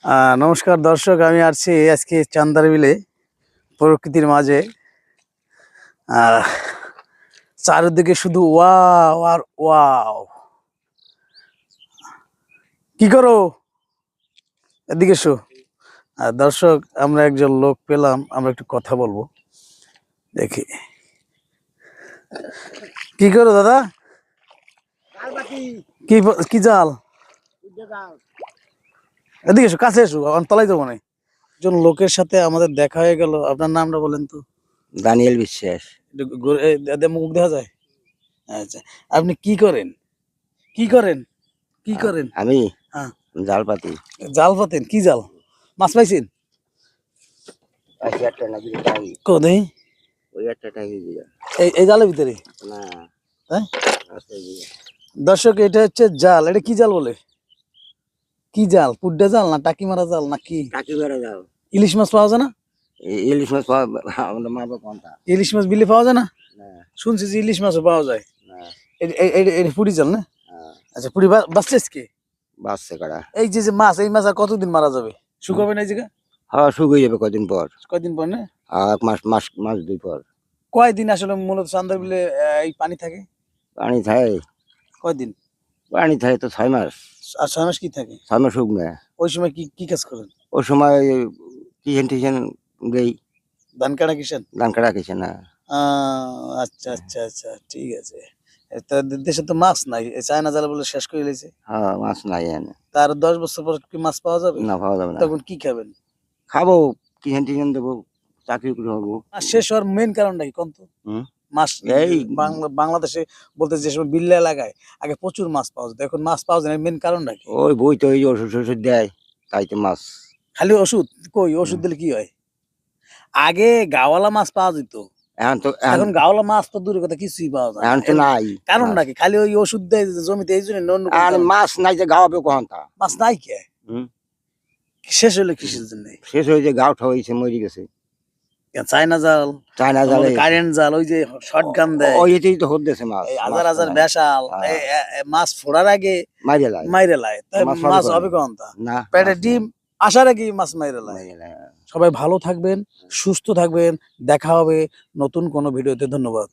নমস্কার দর্শক, আমি আছি আজকে চান্দারবিলে প্রকৃতির মাঝে। আহ, চারিদিকে শুধু ওয়াও আর ওয়াও। কি করো? এদিকে এসো। দর্শক, আমরা একজন লোক পেলাম, আমরা একটু কথা বলবো। দেখি কি করো দাদা? কি কি জাল? এদিকে এসো, কাছে এসো, আমার তলায় যাবো না। একজন লোকের সাথে আমাদের দেখা হয়ে গেল। আপনার নামটা বলেন তো। দানিয়েল বিশ্বাস। মুখ দেখা যায়? আচ্ছা, আপনি কি করেন? কি করেন? কি করেন? আমি হ্যাঁ, জাল পাতি। জাল পাতেন? কি জাল? মাছ পাইছেন? কোনে এই জালের ভিতরে? হ্যাঁ দর্শক, এটা হচ্ছে জাল। এটা কি জাল বলে? কি জাল? পুড্ডা জাল না টাকি মারা জাল না কি? জাল। ইলিশ মাছ পাওয়া যায় না? ইলিশ মাছ আমাদের মা বাবা কোনটা? ইলিশ মাছ বিলে পাওয়া যায় না? শুনছি যে ইলিশ মাছও পাওয়া যায়। এটা পুরি জাল না? আচ্ছা, পুরি বাঁচছে কি? বাচ্চা কাটা। এই যে যে মাছ, এই মাছ আর কতদিন মারা যাবে? শুকাবে না এই জায়গা? হ্যাঁ, শুকিয়ে যাবে কদিন পর। কয়দিন পর না? এক মাস মাস মাস 2 পর। কয়দিন আসলে মূলত চান্দারবিলে এই পানি থাকে? পানি থাকে। কয়দিন? পানি থাকে তো 6 মাস। আর 6 মাস কি থাকে? 6 মাস শুকনো। ওই সময় কি কি কাজ করেন? ওই সময় কিষেন টিষেন দেই। ধান কাটা কিসেন? ধান কাটা কিষেন না। আচ্ছা আচ্ছা আচ্ছা, ঠিক আছে। তা দেশে তো মাছ নাই, এই চায়না জাল বলে শেষ করে লেছে। হ্যাঁ, মাছ নাই এনে। তার 10 বছর পর কি মাছ পাওয়া যাবে? না, পাওয়া যাবে না। তখন কি খাবেন? খাবো, কিষেন টিষেন দেবো, চাকরি করবো। মাছ শেষ হওয়ার মেন কারণটা কি কোন তো? মাছ এই বাংলাদেশে বলতে যে সময় বিল্লা এলাকায় আগে প্রচুর মাছ পাওয়া যেত, এখন মাছ পাওয়া যায় না, মেন কারণটা কি? ওই বই তো ওই ওষুধ টষুধ দেয়, তাই তো মাছ। খালি ওষুধ? কই ওষুধ দিলে কি হয়? আগে গাওয়ালা মাছ পাওয়া যেত, এখন গাওয়ালা মাছ তো দূরের কথা, কিছুই পাওয়া যায় এখন তো না। নাই। কারণটা কি? খালি ওই ওষুধ দেয় জমিতে, এই জন্য অন্য কোনো আর কারণ? মাছ নাই যে গাওয়াবে কখন তা? মাছ নাই কে? শেষ হলো কিসের জন্য? শেষ হয়ে যে গাও ঠাইছে মরে গেছে। চায়না জাল, চায়না জালে কারেন্ট জাল, ওই যে শটগান দেয়, ওই এতেই তো হতেছে মাছ। এই হাজার হাজার বেশাল মাছ ফোড়ার আগে মাইরে লাই। মাইরে লাই, তাই মাছ হবে কখন তা? না, পেটে ডিম আসার আগে মাছ মাইরে লাই। সবাই ভালো থাকবেন, সুস্থ থাকবেন। দেখা হবে নতুন কোনো ভিডিওতে। ধন্যবাদ।